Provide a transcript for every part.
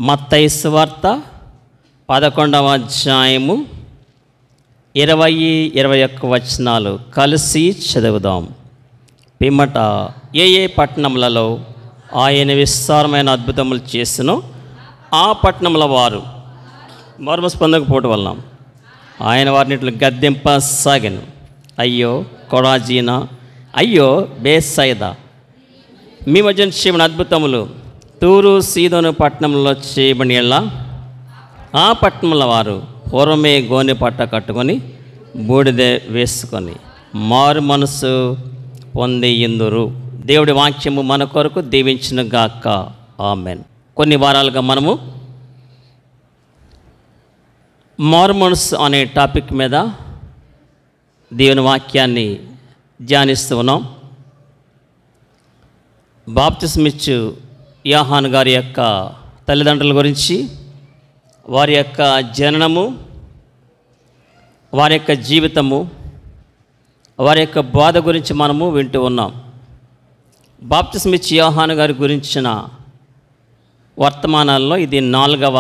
మత్తయి సువార్త 11వ అధ్యాయము 20-21 వచనాలు కలిసి చదువుదాం. పిమ్మట ఏ పట్టణములలో ఆయన విస్తారమైన అద్భుతములు చేసినో ఆ పట్టణముల వారు మార్మస్ పొందకపోవడం వల్ల ఆయన వారిని ఇట్లా గద్దెంపసాగెను. అయ్యో కొరాజీనా, అయ్యో బేత్సయిదా, మీ మధ్య చేయబడిన అద్భుతములు తూరు సీదోను పట్టణంలో చేయబడిన ఆ పట్టణంలో వారు పూర్వమే గోనె పట్ట కట్టుకొని బూడిద వేసుకొని మారు మనసు పొంది ఇందురు. దేవుడి వాక్యము మన కొరకు దీవించును గాక. ఆమెన్. కొన్ని వారాలుగా మనము మారు మనసు అనే టాపిక్ మీద దేవుని వాక్యాన్ని ధ్యానిస్తూ ఉన్నాం. బాప్తిస్మిచ్చు యోహాను గారి యొక్క తల్లిదండ్రుల గురించి, వారి యొక్క జననము, వారి యొక్క జీవితము, వారి యొక్క బాధ గురించి మనము వింటూ ఉన్నాం. బాప్తిస్మిచ్చు యోహాను గారి గురించిన వర్తమానాల్లో ఇది 4వ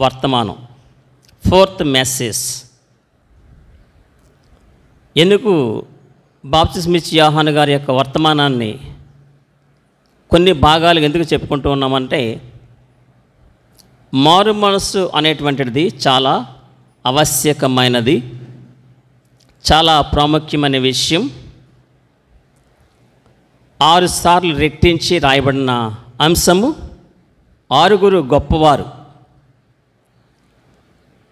వర్తమానం, 4th మెసేజ్. ఎందుకు బాప్తిస్మిచ్చు యోహాను గారి యొక్క వర్తమానాన్ని కొన్ని భాగాలు ఎందుకు చెప్పుకుంటూ ఉన్నామంటే, మారు మనసు అనేటువంటిది చాలా ఆవశ్యకమైనది, చాలా ప్రాముఖ్యమైన విషయం. 6 సార్లు రెట్టించి రాయబడిన అంశము, 6 గొప్పవారు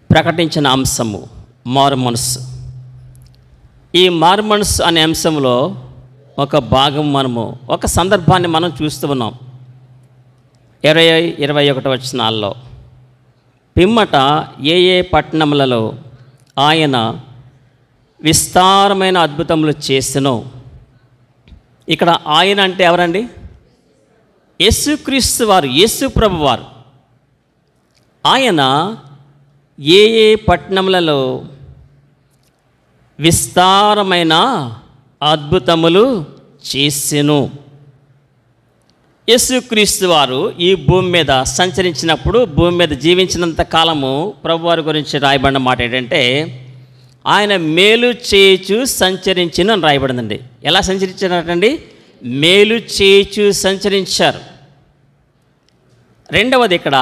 ప్రకటించిన అంశము మారు మనసు. ఈ మారు మనసు అనే అంశంలో ఒక భాగం మనము, ఒక సందర్భాన్ని మనం చూస్తూ ఉన్నాం. 20-21 వచనాల్లో పిమ్మట ఏ పట్టణములలో ఆయన విస్తారమైన అద్భుతములు చేసెనో. ఇక్కడ ఆయన అంటే ఎవరండి? యేసుక్రీస్తు వారు, యేసు ప్రభు వారు. ఆయన ఏ పట్టణములలో విస్తారమైన అద్భుతములు చేసెను. యేసుక్రీస్తు వారు ఈ భూమి మీద సంచరించినప్పుడు, భూమి మీద జీవించినంత కాలము ప్రభువారి గురించి రాయబడిన మాట ఏంటంటే, ఆయన మేలు చేయుచు సంచరించిన అని రాయబడిందండి. ఎలా సంచరించారంటండి? మేలు చేయుచు సంచరించారు. రెండవది ఇక్కడ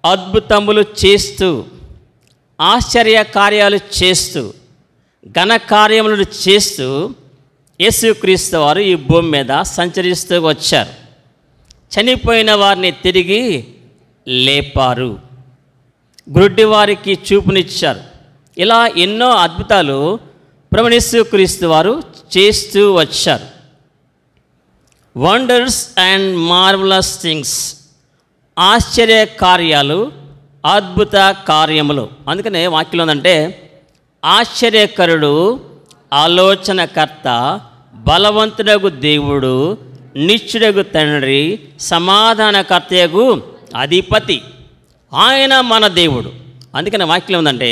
అద్భుతములు చేస్తూ, ఆశ్చర్య కార్యాలు చేస్తూ, ఘన కార్యములను చేస్తూ యేసుక్రీస్తు వారు ఈ భూమి మీద సంచరిస్తూ వచ్చారు. చనిపోయిన వారిని తిరిగి లేపారు, గ్రుడ్డి వారికి చూపునిచ్చారు. ఇలా ఎన్నో అద్భుతాలు ప్రభువు యేసుక్రీస్తు వారు చేస్తూ వచ్చారు. వండర్స్ అండ్ మార్వలస్ థింగ్స్, ఆశ్చర్య కార్యాలు, అద్భుత కార్యములు. అందుకనే వాక్యం ఉందంటే, ఆశ్చర్యకరుడు, ఆలోచనకర్త, బలవంతుడగు దేవుడు, నిత్యుడగు తండ్రి, సమాధానకర్తయగు అధిపతి, ఆయన మన దేవుడు. అందుకని వాక్యం ఉందంటే,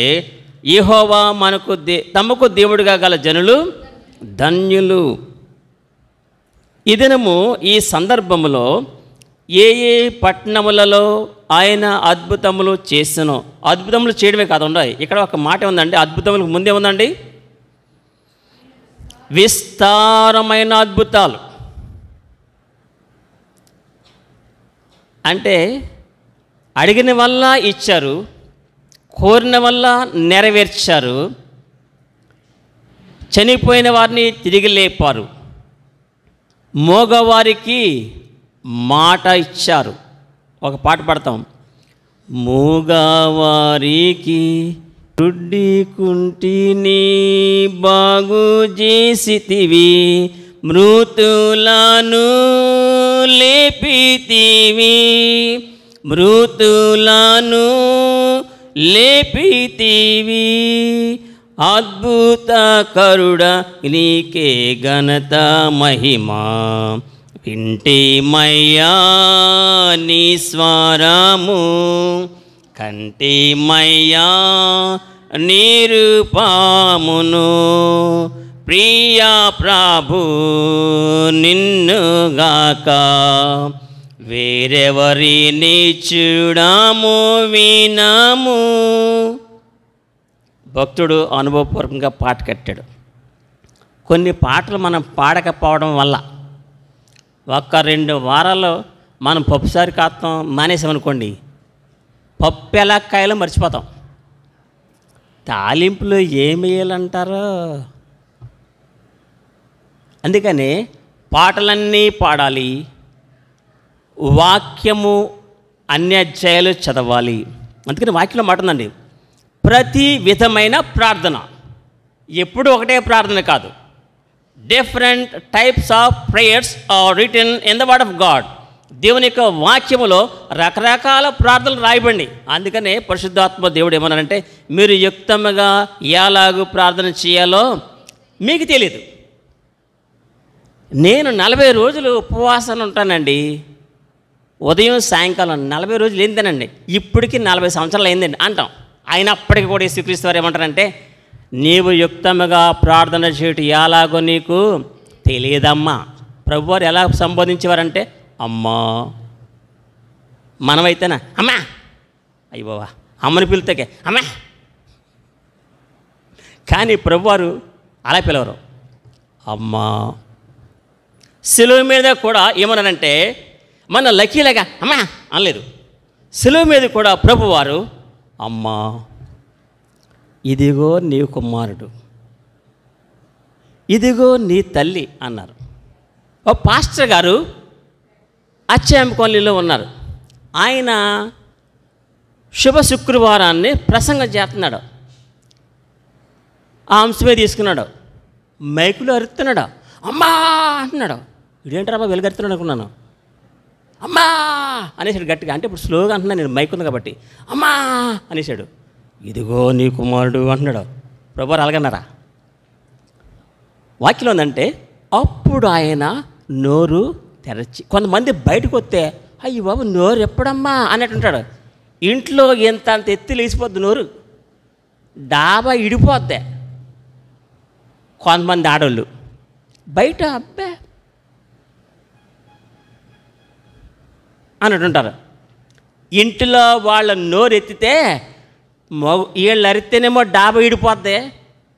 యెహోవా మనకు తమకు దేవుడిగా గల జనులు ధన్యులు. ఈ దినము ఈ సందర్భములో ఏ పట్టణములలో ఆయన అద్భుతములు చేసెనో. అద్భుతములు చేయడమే కాదు ఉన్నాయి, ఇక్కడ ఒక మాట ఉందండి. అద్భుతములకు ముందే ఉందండి, విస్తారమైన అద్భుతాలు. అంటే అడిగిన వల్ల ఇచ్చారు, కోరిన వల్ల నెరవేర్చారు, చనిపోయిన వారిని తిరిగి లేపారు, మోగవారికి మాట ఇచ్చారు. ఒక పాట పాడతాం, మూగవారికి రుడ్డి కుంటిని బాగు చేసితివి, మృతులను లేపితివి, మృతులను లేపితివి, అద్భుత కరుడ నీకే ఘనత మహిమా, వింటిమయ్యా నీ స్వరము, కంటిమయ్యా నీ రూపమును, ప్రియా ప్రభు నిన్నుగాక వేరెవరిని చూడము వినము. భక్తుడు అనుభవపూర్వకంగా పాట కట్టాడు. కొన్ని పాటలు మనం పాడకపోవడం వల్ల 1-2 వారాల్లో మనం పప్పుసారి కాస్తాం మానేసామనుకోండి, పప్పు ఎలా కాయలో మర్చిపోతాం. తాలింపులో ఏమి వేయాలంటారో. అందుకని పాటలన్నీ పాడాలి, వాక్యము అన్ని అధ్యాయాలు చదవాలి. అందుకని వాక్యంలో మాట ఉందండి, ప్రతి విధమైన ప్రార్థన. ఎప్పుడు ఒకటే ప్రార్థన కాదు, different types of prayers are written in the word of God. దేవుని యొక్క వాక్యములో రకరకాల ప్రార్థనలు రాయబడి. అందుకనే పరిశుద్ధాత్మ దేవుడు ఏమన్నారంటే, మీరు యుక్తముగా ఎలాగూ ప్రార్థన చేయాలో మీకు తెలియదు. నేను 40 రోజులు ఉపవాసాలు ఉంటానండి, ఉదయం సాయంకాలం 40 రోజులు ఏంటనండి. ఇప్పటికి 40 సంవత్సరాలు అయిందండి అంటాం. అయినప్పటికీ కూడా యేసుక్రీస్తు వారు ఏమంటారంటే, నీవు యుక్తముగా ప్రార్థన చేయటం ఎలాగో నీకు తెలియదమ్మా. ప్రభువారు ఎలా సంబోధించేవారంటే అమ్మా. మనమైతేనా అమ్మా, అయ్య బాబా అమ్మని పిలుతాకే అమ్మా. కానీ ప్రభువారు అలా పిలవరు, అమ్మా. శిలువ మీద కూడా ఏమన్నారంటే, మన లక్కీలాగా అమ్మా అనలేదు. శిలువ మీద కూడా ప్రభువారు అమ్మా, ఇదిగో నీ కుమారుడు, ఇదిగో నీ తల్లి అన్నారు. ఓ పాస్టర్ గారు అచ్చాయం కాలనీలో ఉన్నారు. ఆయన శుభ శుక్రవారాన్ని ప్రసంగం చేస్తున్నాడు. ఆ అంశమే తీసుకున్నాడు, మైకులో అరుస్తున్నాడు, అమ్మా అంటున్నాడు. ఇదేంటారా బాబు వెలుగరుతున్నాడు అనుకున్నాను. అమ్మా అనేసాడు గట్టిగా. అంటే ఇప్పుడు స్లోగా అంటున్నాను నేను, మైక్ ఉంది కాబట్టి. అమ్మా అనేసాడు. ఇదిగో నీ కుమారుడు అంటున్నాడు. ప్రభువారు అలాగన్నారా? వాక్యం ఉందంటే, అప్పుడు ఆయన నోరు తెరచి. కొంతమంది బయటకు వస్తే అయ్యి బాబు నోరు ఎప్పుడమ్మా అన్నట్టుంటాడు. ఇంట్లో ఎంత అంత ఎత్తి లేచిపోద్ది నోరు, డాబా ఇడిపోద్ది. కొంతమంది ఆడవాళ్ళు బయట అబ్బే అన్నట్టుంటారు. ఇంటిలో వాళ్ళ నోరు ఎత్తితే వీళ్ళు అరితేనేమో డాబా ఇడిపోద్ది,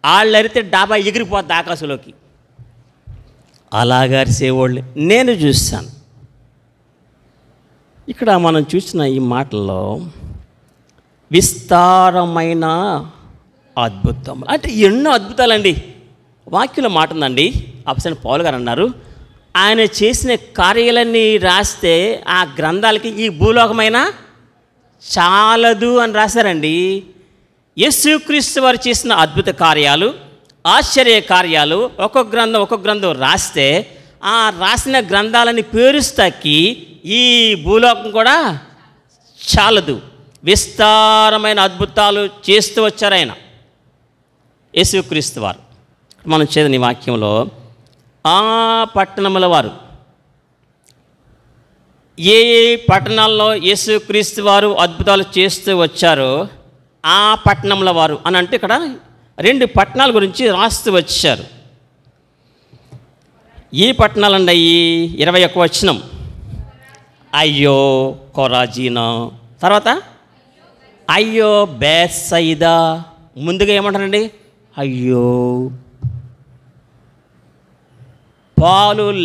వాళ్ళు అరితే డాబా ఎగిరిపోద్ది ఆకాశంలోకి. అలాగా అరిసేవాళ్ళు నేను చూస్తాను. ఇక్కడ మనం చూసిన ఈ మాటల్లో విస్తారమైన అద్భుతం అంటే ఎన్నో అద్భుతాలండి. వాక్యంలో మాట ఉందండి, అపోస్తలుడైన పౌలు గారు అన్నారు, ఆయన చేసిన కార్యాలన్నీ రాస్తే ఆ గ్రంథాలకి ఈ భూలోకమైన చాలదు అని రాశారండి. యేసుక్రీస్తు వారు చేసిన అద్భుత కార్యాలు, ఆశ్చర్య కార్యాలు ఒక్కొక్క గ్రంథం రాస్తే ఆ రాసిన గ్రంథాలని పేరుస్తాకి ఈ భూలోకం కూడా చాలదు. విస్తారమైన అద్భుతాలు చేస్తూ వచ్చారు ఆయన యేసుక్రీస్తు వారు. మనం చదివిన వాక్యంలో ఆ పట్టణముల వారు ఏ పట్టణాల్లో యేసుక్రీస్తు వారు అద్భుతాలు చేస్తూ వచ్చారో ఆ పట్టణముల వారు అని అంటే ఇక్కడ 2 పట్టణాల గురించి రాస్తూ వచ్చారు. ఈ పట్టణాలండి అయ్యి 21 వచనం, అయ్యో కొరాజీనా, తర్వాత అయ్యో బేత్సయిదా. ముందుగా ఏమంటారండి, అయ్యో.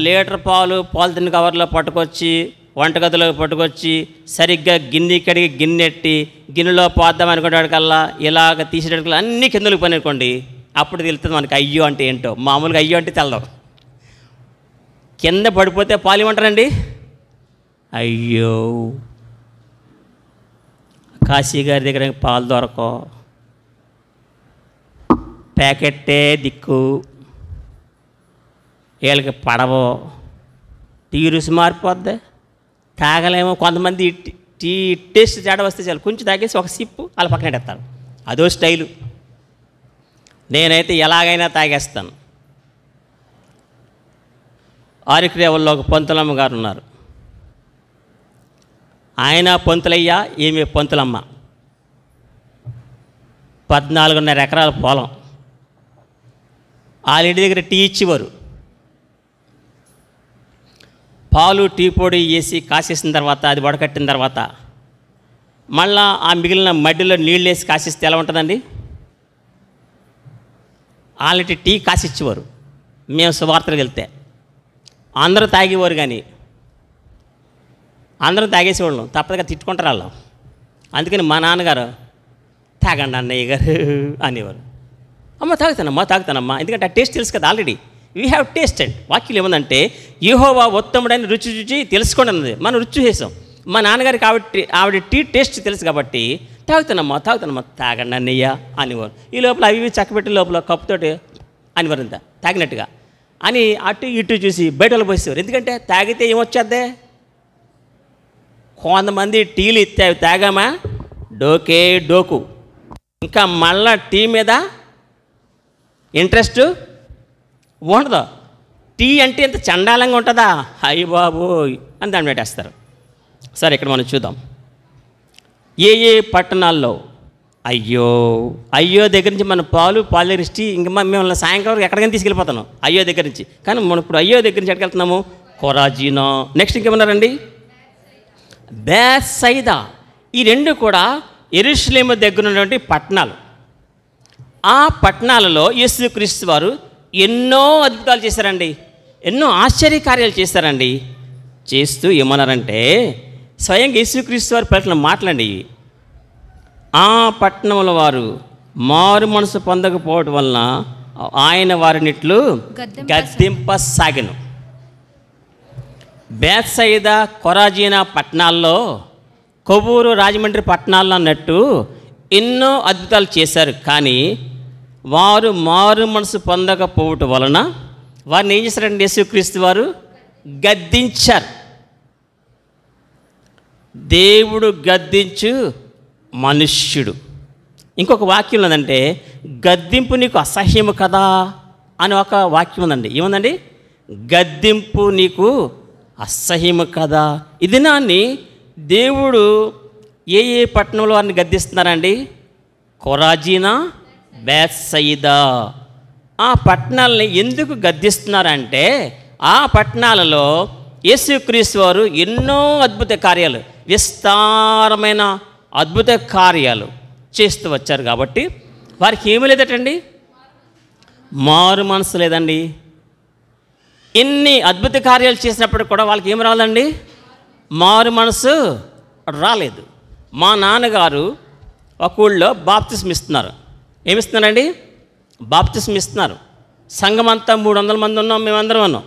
లీటర్ పాలు పాలిథిన్ కవర్లో పట్టుకొచ్చి వంటగదిలో పట్టుకొచ్చి సరిగ్గా గిన్నె కడిగి గిన్నెట్టి గిన్నెలో పోద్దాం అనుకునేటికల్లా ఇలాగ తీసేటికల్లా అన్నీ కిందలకు పని అనుకోండి. అప్పుడు తెలుస్తుంది మనకి అయ్యో అంటే ఏంటో. మామూలుగా అయ్యో అంటే తెలదు. కింద పడిపోతే పాలు ఇవ్వమంటారండి, అయ్యో. కాశీ గారి దగ్గర పాలు దొరకో, ప్యాకెట్టే దిక్కు, వీళ్ళకి పడవో, టీ రుచి మారిపోద్ది, తాగలేమో. కొంతమంది టీ టేస్ట్ తేడా వస్తే చాలు కొంచెం తాగేసి ఒక సిప్పు వాళ్ళ పక్కన పెడతారు. అదో స్టైలు. నేనైతే ఎలాగైనా తాగేస్తాను. ఆరిక్రేవల్లో ఒక పంతులమ్మ గారు ఉన్నారు. ఆయన పంతులయ్యా, ఈమె పంతులమ్మ. 14.5 ఎకరాల పొలం. వాళ్ళ ఇంటి దగ్గర టీ ఇచ్చేవారు. పాలు టీ పొడి వేసి కాసేసిన తర్వాత అది వడకట్టిన తర్వాత మళ్ళా ఆ మిగిలిన మడ్డిలో నీళ్ళు వేసి కాసిస్తే ఎలా ఉంటుందండి? ఆల్రెడీ టీ కాసిచ్చేవారు. మేము సువార్తలకు వెళ్తే అందరూ తాగేవారు, కానీ అందరం తాగేసేవాళ్ళం, తప్పదుగా తిట్టుకుంటారు వాళ్ళు. అందుకని మా నాన్నగారు తాగండి అన్నయ్య గారు అనేవారు. అమ్మ తాగుతానమ్మా, ఎందుకంటే ఆ టేస్ట్ తెలుసు కదా ఆల్రెడీ. We have tasted. వాక్యం ఏముందంటే యెహోవా ఉత్తముడని రుచి తెలుసుకోండి అన్నది. మనం రుచి చేసాం. మా నాన్నగారికి ఆవిడ టీ టేస్ట్ తెలుసు కాబట్టి తాగుతానమ్మా తాగండి అన్నయ్య అనేవారు. ఈ లోపల అవి చక్కబెట్టి లోపల కప్పుతోటి అనేవారు, ఇంత తాగినట్టుగా అని అటు ఇటు చూసి బయటలో పోసేవారు. ఎందుకంటే తాగితే ఏమొచ్చేద్దే? కొంతమంది టీలు ఇస్తే అవి తాగామా డోకు, ఇంకా మళ్ళా టీ మీద ఇంట్రెస్ట్ ఉండదు. టీ అంటే ఇంత చండాలంగా ఉంటుందా? అయ్య బాబోయ్ అని దాన్ని పెట్టేస్తారు. సరే, ఇక్కడ మనం చూద్దాం. ఏ పట్టణాల్లో అయ్యో దగ్గర నుంచి మన పాలు దగ్గర ఇచ్చి ఇంకా మిమ్మల్ని సాయంకాలం వరకు ఎక్కడికైనా తీసుకెళ్ళిపోతాను అయ్యో దగ్గర నుంచి. కానీ మనం ఇప్పుడు అయ్యో దగ్గర నుంచి ఎక్కడికి వెళ్తున్నాము? కొరాజీనా. నెక్స్ట్ ఇంకేమన్నారండి? బేత్సైదా. ఈ రెండు కూడా యెరూషలేము దగ్గర ఉన్నటువంటి పట్టణాలు. ఆ పట్టణాలలో యేసుక్రీస్తు వారు ఎన్నో అద్భుతాలు చేశారండి, ఎన్నో ఆశ్చర్యకార్యాలు చేశారండి. చేస్తూ ఏమన్నారంటే, స్వయంగా యేసుక్రీస్తు వారి పట్ల మాటలండి. ఆ పట్టణంలో వారు మారు మనసు పొందకపోవడం వలన ఆయన వారినిట్లు గద్దింపసాగెను. బేత్సైదా, కొరాజీనా పట్టణాల్లో, కొవ్వూరు, రాజమండ్రి పట్టణాల్లో అన్నట్టు ఎన్నో అద్భుతాలు చేశారు. కానీ వారు మారు మనసు పొందకపోవటం వలన వారిని ఏం చేశారండి? యేసుక్రీస్తు వారు గద్దించారు. దేవుడు గద్దించు మనుష్యుడు. ఇంకొక వాక్యం ఉందంటే, గద్దింపు నీకు అసహ్యము కదా అని ఒక వాక్యం ఉందండి. ఏముందండి? గద్దింపు నీకు అసహ్యము కదా. ఇది నాన్ని దేవుడు ఏ పట్టణంలో వారిని గద్దిస్తున్నారండి? కొరాజీనా, బేత్సయిదా. ఆ పట్టణాలని ఎందుకు గద్దిస్తున్నారంటే, ఆ పట్టణాలలో యేసుక్రీస్తు వారు ఎన్నో అద్భుత కార్యాలు, విస్తారమైన అద్భుత కార్యాలు చేస్తూ వచ్చారు. కాబట్టి వారికి ఏమీ లేదటండి, మారు మనసు లేదండి. ఎన్ని అద్భుత కార్యాలు చేసినప్పుడు కూడా వాళ్ళకి ఏమి రాలేదండి? మారు మనసు రాలేదు. మా నాన్నగారు ఒక ఊళ్ళో బాప్తిస్మ ఇస్తున్నారు. ఏమిస్తున్నారండి? బాప్తిస్మ ఇస్తున్నారు. సంఘం అంతా 300 మంది ఉన్నాం, మేమందరం ఉన్నాం.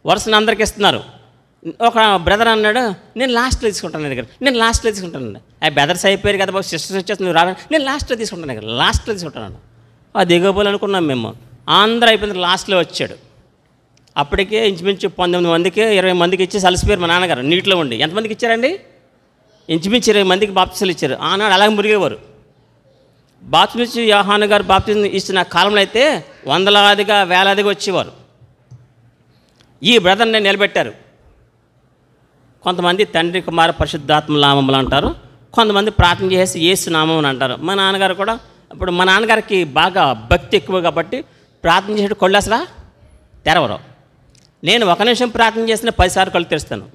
వరుసను అందరికి ఇస్తున్నారు. ఒక బ్రదర్ అన్నాడు, నేను లాస్ట్లో తీసుకుంటాను దగ్గర, నేను లాస్ట్లో తీసుకుంటాను. బ్రదర్స్ అయిపోయారు కదా బాబు, సిస్టర్స్ వచ్చేసి నువ్వు రావాలి, నేను లాస్ట్లో తీసుకుంటాను దగ్గర, లాస్ట్లో తీసుకుంటాను. అది దిగబోలు అనుకున్నాం మేము. ఆంధ్ర అయిపోయింది, లాస్ట్లో వచ్చాడు. అప్పటికే ఇంచుమించు 19 మందికి 20 మందికి ఇచ్చేసి అలసిపోయారు మా నాన్నగారు నీటిలో ఉండి. ఎంతమందికి ఇచ్చారండి? ఇంచుమించు 20 మందికి బాప్తిసాలు ఇచ్చారు. ఆనాడు అలాగే మురిగేవారు. బాప్తిస్మ యోహాను గారు బాప్తిస్మ ఇచ్చిన కాలంలో అయితే వందలాదిగా వేలాదిగా వచ్చేవారు. ఈ బ్రదర్ని నిలబెట్టారు. కొంతమంది తండ్రి, కుమార, పరిశుద్ధాత్మ నామములు అంటారు, కొంతమంది ప్రార్థన చేసి యేసు నామం అని అంటారు. మా నాన్నగారు కూడా, ఇప్పుడు మా నాన్నగారికి బాగా భక్తి ఎక్కువ కాబట్టి ప్రార్థన చేసేటప్పుడు కళ్ళు అసలు తెరవరు. నేను 1 నిమిషం ప్రార్థన చేసిన 10 సార్లు కళ్ళు తెరుస్తాను,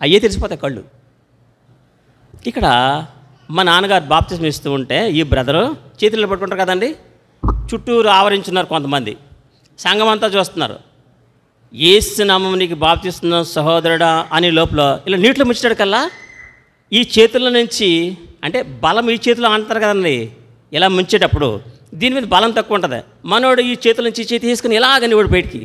అయ్యే తెరిచిపోతాయి కళ్ళు. ఇక్కడ మా నాన్నగారు బాప్తిస్మ ఇస్తూ ఉంటే ఈ బ్రదరు చేతుల్లో పట్టుకుంటారు కదండి, చుట్టూరు ఆవరించున్నారు కొంతమంది, సంఘం అంతా చూస్తున్నారు. యేసు నామం నీకు బాప్తిస్తున్న సహోదరుడా అని లోపల ఇలా నీటిలో ముంచాడు కల్లా ఈ చేతుల నుంచి, అంటే బలం ఈ చేతిలో అంటారు కదండి, ఇలా ముంచేటప్పుడు దీని మీద బలం తక్కువ ఉంటుంది. మనోడు ఈ చేతుల నుంచి చేతి తీసుకుని ఇలాగని వాడు బయటికి.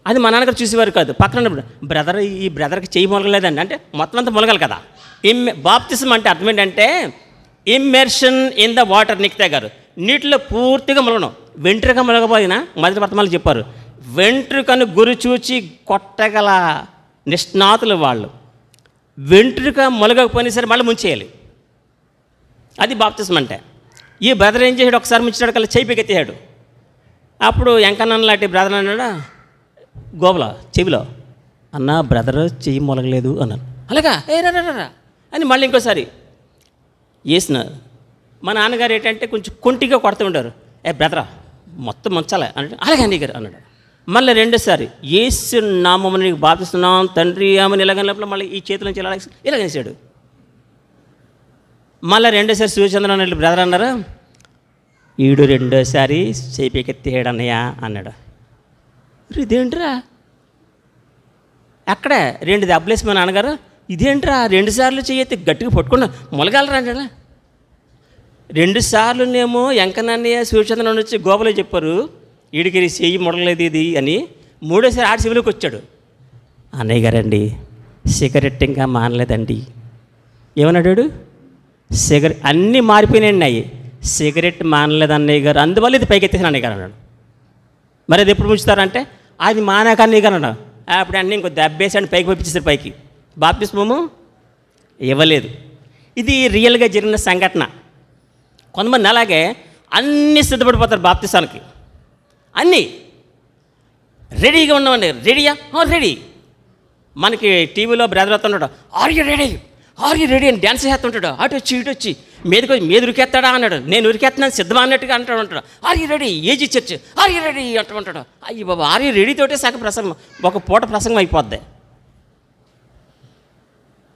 అది మా నాన్నగారు చూసేవారు కాదు. పక్కన బ్రదర్, ఈ బ్రదర్కి చేయి మొలగలేదండి అంటే మొత్తం అంతా మొలగాలి కదా. బాప్తిజం అంటే అర్థం ఏంటంటే ఇమ్మెర్షన్ ఇన్ ద వాటర్. నిక్తా గారు నీటిలో పూర్తిగా మొలగడం. వెంట్రుక మొలగపోయినా మొదటి వర్తమానాలు చెప్పారు, వెంట్రుకను గురి చూచి కొట్టగల నిష్ణాతులు వాళ్ళు. వెంట్రుక మొలగకపోయినా సరే మళ్ళీ ముంచేయాలి. అది బాప్తిజం అంటే. ఈ బ్రదర్ ఏం చేశాడు, ఒకసారి ముంచాడు కల్లా చేయి పైకెత్తాడు. అప్పుడు ఎంకన్న లాంటి బ్రదర్ అన్నాడు గోబల చెవిలో, అన్న బ్రదర్ చెయ్యి మొలగలేదు అన్నాను. అలాగా ఏ రా అని మళ్ళీ ఇంకోసారి వేసిన. మా నాన్నగారు ఏంటంటే కొంచెం కొంటిగా కొడుతూ ఉంటారు, బ్రదరా మొత్తం ముంచాలి అంటే అలాగే అన్నయ్య గారు అన్నాడు. మళ్ళీ రెండోసారి యేసు నామమున నీకు బాప్తిస్తున్నాం తండ్రి ఆమెను ఇలాగనప్పుడు మళ్ళీ ఈ చేతుల నుంచి ఇలా వేసాడు. మళ్ళీ రెండోసారి సూర్యచంద్రన్ అన్నట్లు బ్రదర్ అన్నారా, ఈడు రెండోసారి చేపికెత్తేడన్నయ్యా అన్నాడు. ఇదేంట్రా, అక్కడే 2 దెబ్బలేసి మా నాన్నగారు, ఇదేంట్రా 2 సార్లు చెయ్యి గట్టిగా పట్టుకున్నా మొలగలరా అంటాడా. 2 సార్లునేమో ఎంకనన్నయ్య సూర్యచంద్రన్ వచ్చి గోపలో చెప్పారు, వీడికి చెయ్యి మొడలేదు ఇది అని. 3ఓసారి ఆడి శివులోకి వచ్చాడు. అన్నయ్య గారండి సిగరెట్ ఇంకా మానలేదండి. ఏమన్నాడు, సిగరెట్ అన్నీ మారిపోయినాయండి అయ్యి, సిగరెట్ మానలేదు అన్నయ్య గారు, అందువల్ల ఇది పైకి ఎత్తేసాను అన్నయ్య గారు అన్నాడు. మరి అది ఎప్పుడు ముంచుతారంటే అది మానాక అన్నయ్య గారు అన్నాడు. అప్పుడు అన్నీ ఇంకో దెబ్బేసాడు, పైకి పంపించేసారు. పైకి బాప్తిస్మము ఇవ్వలేదు. ఇది రియల్గా జరిగిన సంఘటన. కొంతమంది అలాగే అన్నీ సిద్ధపడిపోతారు బాప్తిసానికి, అన్నీ రెడీగా ఉన్నామండి. రెడీయా? రెడీ. మనకి టీవీలో బ్రదర్ అవుతుంటాడు, are you ready, are you ready అని డ్యాన్స్ చేస్తుంటాడు. అటు వచ్చి ఇటు వచ్చి మీద ఉరికెత్తాడా అన్నాడు, నేను ఉరికెత్తున్నాను సిద్ధమా అన్నట్టుగా అంటాడు ఉంటాడు. Are you ready, AG church, are you ready అంటూ ఉంటాడు. అయ్యి బాబా, ఆర్ యూ రెడీ తోటే సగం ప్రసంగం, ఒక పూట ప్రసంగం అయిపోద్ది.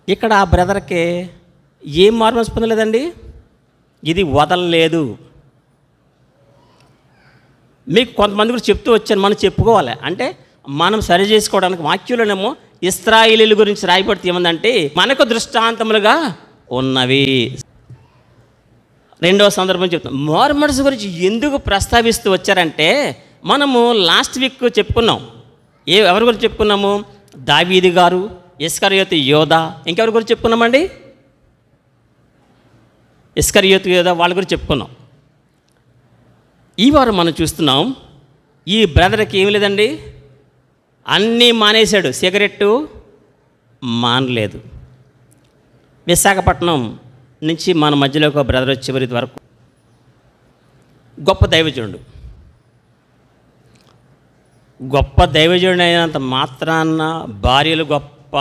ఇక్కడ ఆ బ్రదర్కి ఏం మార్పు పొందలేదండి, ఇది వదలలేదు. మీకు కొంతమంది కూడా చెప్తూ వచ్చాను, మనం చెప్పుకోవాలి అంటే మనం సరి చేసుకోవడానికి. వాక్యంలోనేమో ఇశ్రాయేలీయుల గురించి రాయబడితే ఏమందంటే మనకు దృష్టాంతములుగా ఉన్నవి. రెండవ సందర్భం చెప్తాం. మారుమనసు గురించి ఎందుకు ప్రస్తావిస్తూ వచ్చారంటే, మనము లాస్ట్ వీక్ చెప్పుకున్నాం. ఎవరి గురించి చెప్పుకున్నాము? దావీదు గారు, ఇస్కరియోతు యోధా, ఇంకెవరి గురించి చెప్పుకున్నామండి? ఇస్కరియోతు యోధా వాళ్ళ గురించి చెప్పుకున్నాం. ఈ వారం మనం చూస్తున్నాం, ఈ బ్రదర్కి ఏమి లేదండి, అన్నీ మానేశాడు, సిగరెట్టు మానలేదు. విశాఖపట్నం నుంచి మన మధ్యలో ఒక బ్రదర్ వచ్చే వరకు గొప్ప దైవజనుడు. గొప్ప దైవజనుడు అయినంత మాత్రాన భార్యలు గొప్ప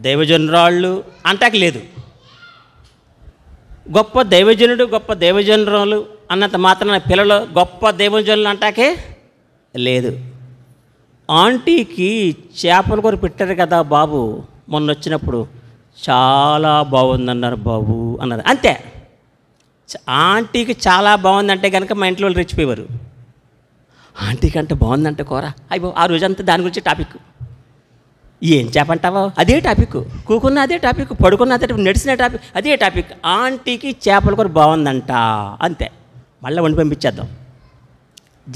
దైవజనురాళ్ళు అంటాక లేదు. గొప్ప దైవజనుడు గొప్ప దైవజనురాలు అన్నంత మాత్రాన పిల్లలు గొప్ప దైవజనులు అంటాకే లేదు. ఆంటీకి చేపల కూర పెట్టారు కదా బాబు, మొన్న వచ్చినప్పుడు చాలా బాగుందన్నారు బాబు అన్నారు, అంతే. ఆంటీకి చాలా బాగుందంటే కనుక మా ఇంట్లో వాళ్ళు రెచ్చిపోయేవారు. ఆంటీకి అంటే బాగుందంటే కూర, అయ్యో ఆ రోజంతా దాని గురించి టాపిక్. ఏం చేపంటావో అదే టాపిక్, కూకున్న అదే టాపిక్, పడుకున్న అదే నడిచిన టాపిక్, అదే టాపిక్. ఆంటీకి చేపల కూర బాగుందంట, అంతే. మళ్ళీ వండి పంపించేద్దాం.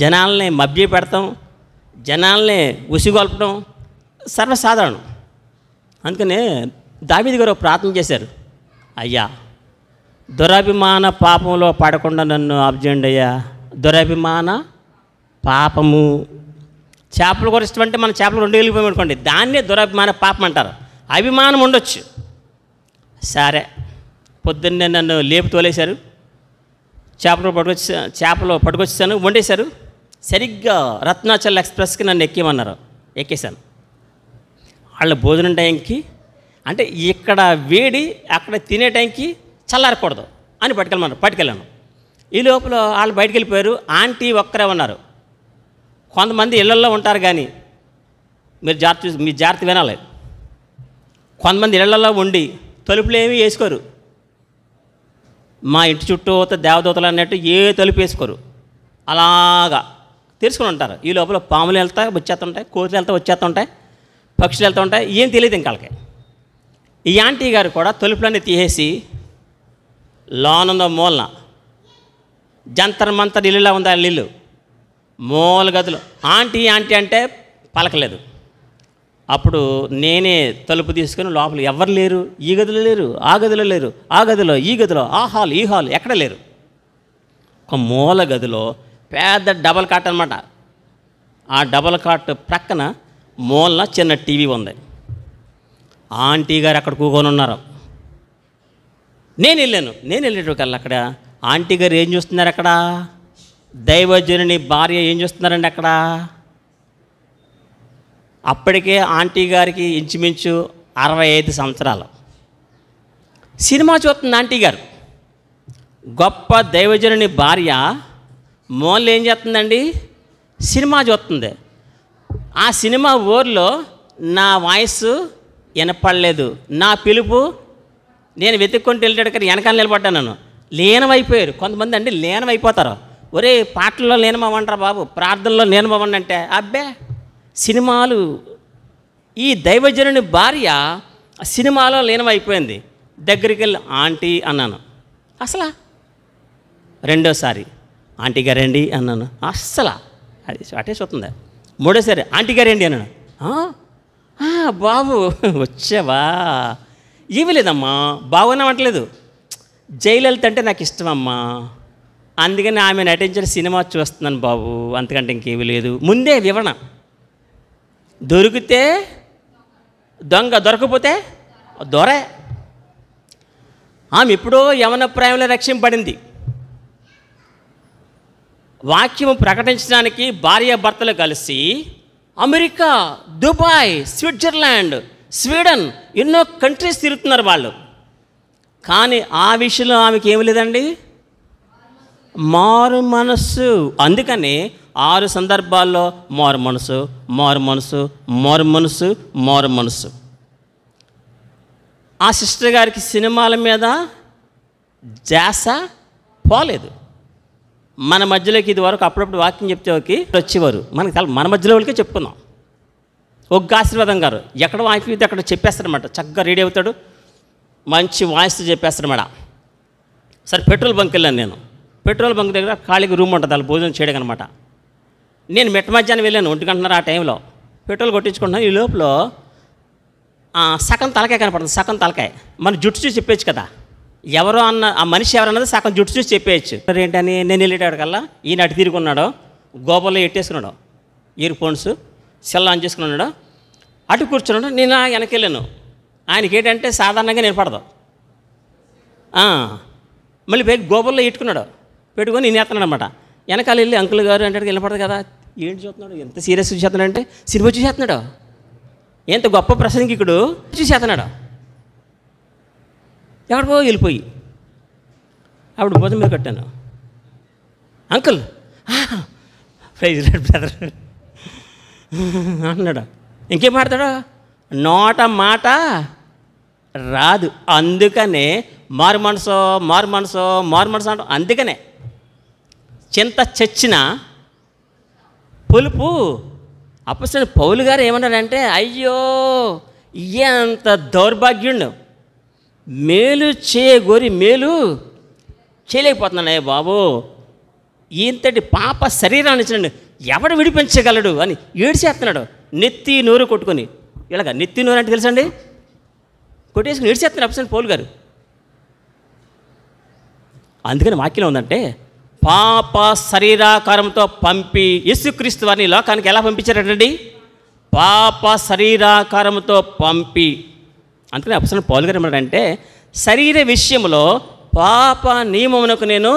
జనాల్ని మభ్య పెడతాం, జనాల్ని ఉసిగొల్పడం సర్వసాధారణం. అందుకనే దావీదు గారు ప్రార్థన చేశారు, అయ్యా దురభిమాన పాపంలో పడకుండా నన్ను ఆబ్జెండ్ అయ్యా. దురభిమాన పాపము, చేపలు కూడా ఇష్టం అంటే మన చేపలు 2 వెళ్ళిపోయి అనుకోండి, దాన్నే దురభిమాన పాపం అంటారు. అభిమానం ఉండొచ్చు. సరే, పొద్దున్నే నన్ను లేపు తోలేశారు, చేపలు పట్టుకొచ్చేసాను, వండేశారు. సరిగ్గా రత్నాచల్ ఎక్స్ప్రెస్కి నన్ను ఎక్కేమన్నారు, ఎక్కేశాను. వాళ్ళ భోజనం టైంకి అంటే ఇక్కడ వేడి, అక్కడ తినే టైంకి చల్లారకూడదు అని పట్టుకెళ్ళాను. ఈ లోపల వాళ్ళు బయటికి వెళ్ళిపోయారు. ఆంటీ ఒక్కరే ఉన్నారు. కొంతమంది ఇళ్లల్లో ఉంటారు, కానీ మీరు జాగ్రత్త వినాలి. కొంతమంది ఇళ్లలో ఉండి తలుపులు ఏమీ వేసుకోరు. మా ఇంటి చుట్టూ దేవదూతలు అన్నట్టు ఏ తలుపు వేసుకోరు, అలాగా తెలుసుకుని ఉంటారు. ఈ లోపల పాములు వెళ్తా వచ్చేస్తుంటాయి, కోతులు వెళ్తా వచ్చేస్తుంటాయి, పక్షులు వెళ్తూ ఉంటాయి, ఏం తెలియదు ఇంకా వాళ్ళకి. ఈ ఆంటీ గారు కూడా తలుపులన్నీ తీసేసి లోనుందో మూలన జంతర్ మంతర్ ఇల్లులా ఉంది, ఆ ఇల్లు మూల గదులు. ఆంటీ అంటే పలకలేదు. అప్పుడు నేనే తలుపు తీసుకుని లోపల ఎవరు లేరు, ఈ గదిలో లేరు, ఆ గదిలో లేరు, ఆ గదిలో ఈ గదిలో, ఆ హాల్ ఈ హాల్ ఎక్కడ లేరు. ఒక మూల గదిలో పెద్ద డబల్ కాట్ అనమాట. ఆ డబల్ కాట్ ప్రక్కన మూలన చిన్న టీవీ ఉంది. ఆంటీ గారు అక్కడ కూకొని ఉన్నారు. నేను వెళ్ళేటోకల్లా అక్కడ ఆంటీ గారు ఏం చూస్తున్నారు, అక్కడ దైవజనుని భార్య ఏం చూస్తున్నారండి అక్కడ. అప్పటికే ఆంటీ గారికి ఇంచుమించు 65 సంవత్సరాలు. సినిమా చూస్తుంది ఆంటీ గారు. గొప్ప దైవజనుని భార్య మూల ఏం చేస్తుందండి, సినిమా చూస్తుంది. ఆ సినిమా ఊర్లో నా వాయిస్ వినపడలేదు, నా పిలుపు నేను వెతుక్కుంటూ వెళ్ళాడు కానీ వెనకాల నిలబడ్డాను. నన్ను లీనమైపోయారు కొంతమంది అండి, లీనమైపోతారు. ఒరే పాటల్లో లీనమవ్వంటారా బాబు, ప్రార్థనలో లీనమవ్వండి అంటే అబ్బే సినిమాలు. ఈ దైవజనుని భార్య సినిమాలో లీనమైపోయింది. దగ్గరికి వెళ్ళి ఆంటీ అన్నాను. అసలు రెండోసారి ఆంటీ గారండి అన్నాను. అస్సలు అది అటే చూస్తుంది. మూడోసారి ఆంటీ గారండి అన్నాను. బాబు వచ్చావా, ఇవ్వలేదమ్మా, బాగున్నామంటలేదు. జయలలిత అంటే నాకు ఇష్టమమ్మా, అందుకని ఆమె నటించిన సినిమా చూస్తున్నాను బాబు, అంతకంటే ఇంకేమీ లేదు. ముందే వివరణ. దొరికితే దొంగ, దొరకపోతే దొరే. ఆమె ఎప్పుడో యవన ప్రాయంలో రక్షింపబడింది. వాక్యము ప్రకటించడానికి భార్యాభర్తలు కలిసి అమెరికా, దుబాయ్, స్విట్జర్లాండ్, స్వీడన్ ఎన్నో కంట్రీస్ తిరుగుతున్నారు వాళ్ళు. కానీ ఆ విషయంలో ఆమెకి ఏమి లేదండి, మారు మనస్సు. అందుకని 6 సందర్భాల్లో మారు మనసు, మారు మనసు, మారు మనసు, మారు మనసు. ఆ సిస్టర్ గారికి సినిమాల మీద జాస పోలేదు. మన మధ్యలోకి ఇది వరకు అప్పుడప్పుడు వాక్యం చెప్తే వచ్చేవారు, మన మధ్యలో వాళ్ళకే చెప్పుకుందాం. ఒక ఆశీర్వాదం గారు ఎక్కడ వాక్యం అక్కడ చెప్పేస్తారనమాట. చక్కగా రెడీ అవుతాడు, మంచి వాయిస్ చెప్పేస్తారన్నమాట. సరే పెట్రోల్ బంక్ వెళ్ళాను నేను. పెట్రోల్ బంక్ దగ్గర ఖాళీగా రూమ్ ఉంటుంది, వాళ్ళు భోజనం చేయడం అనమాట. నేను మిట్ట మధ్యాహ్నం వెళ్ళాను, 1 గంటన్నర ఆ టైంలో పెట్రోల్ కొట్టించుకుంటున్నాను. ఈ లోపల సగం తలకాయ కనపడుతుంది, సగం తలకాయ. మన జుట్టు చూసి చెప్పేయచ్చు కదా, ఎవరో అన్న ఆ మనిషి ఎవరన్నది సగం జుట్టు చూసి చెప్పేయచ్చు. ఏంటని నేను వెళ్ళేటాడు కల్లా ఈయన అటు తిరుగున్నాడు, గోపల్లో ఎట్టేసుకున్నాడు, ఇయర్ ఫోన్స్ సెల్ ఆన్ చేసుకున్నాడు, అటు కూర్చున్నాడు. నేను వెనక్కి వెళ్ళాను. ఆయనకి ఏంటంటే సాధారణంగా నిలబడదు, మళ్ళీ పైకి గోపల్లో ఎట్టుకున్నాడు, పెట్టుకొని నేను ఎత్తున్నాడు అనమాట. వెనకాల వెళ్ళి అంకుల్ గారు అంటే నిలబడదు కదా, ఏంటి చూస్తున్నాడు, ఎంత సీరియస్గా చూసేస్తున్నాడు అంటే సినిమా చూసేస్తున్నాడు, ఎంత గొప్ప ప్రసంగికుడు చూసేస్తున్నాడు. ఎవరికో వెళ్ళిపోయి అప్పుడు భోజనం మీద కట్టాను. అంకుల్ ప్రైజ్ లార్డ్ బ్రదర్ అంటున్నాడు. ఇంకేం మాట్లాడతాడు, నోట మాట రాదు. అందుకనే మారు మనసు, మారు మనసు, మారు మనసు అంటాం. అందుకనే చింత చచ్చిన పులుపు. అప్పొస్తలుడైన పౌలు గారు ఏమన్నాడంటే, అయ్యో ఎంత దౌర్భాగ్యుడు, మేలు చేయగోరి మేలు చేయలేకపోతున్నానే బాబు, ఇంతటి పాప శరీరాన్ని ఇచ్చినండి ఎవడు విడిపించగలడు అని ఏడ్చేస్తున్నాడు. నెత్తి నోరు కొట్టుకొని, ఇలాగ నెత్తి నోరు అంటే తెలుసండి, కొట్టేసుకుని ఏడ్చేస్తున్నాడు అప్పొస్తలుడైన పౌలు గారు. అందుకని వాక్యం ఉందంటే, పాప శరీరాకారంతో పంపి యేసుక్రీస్తు వారిని లోకానికి ఎలా పంపించారండి, పాప శరీరాకారంతో పంపి. అందుకని అప్పొస్తలుడైన పౌలు గారు ఏమన్నాడంటే, శరీర విషయంలో పాప నియమమునకు నేను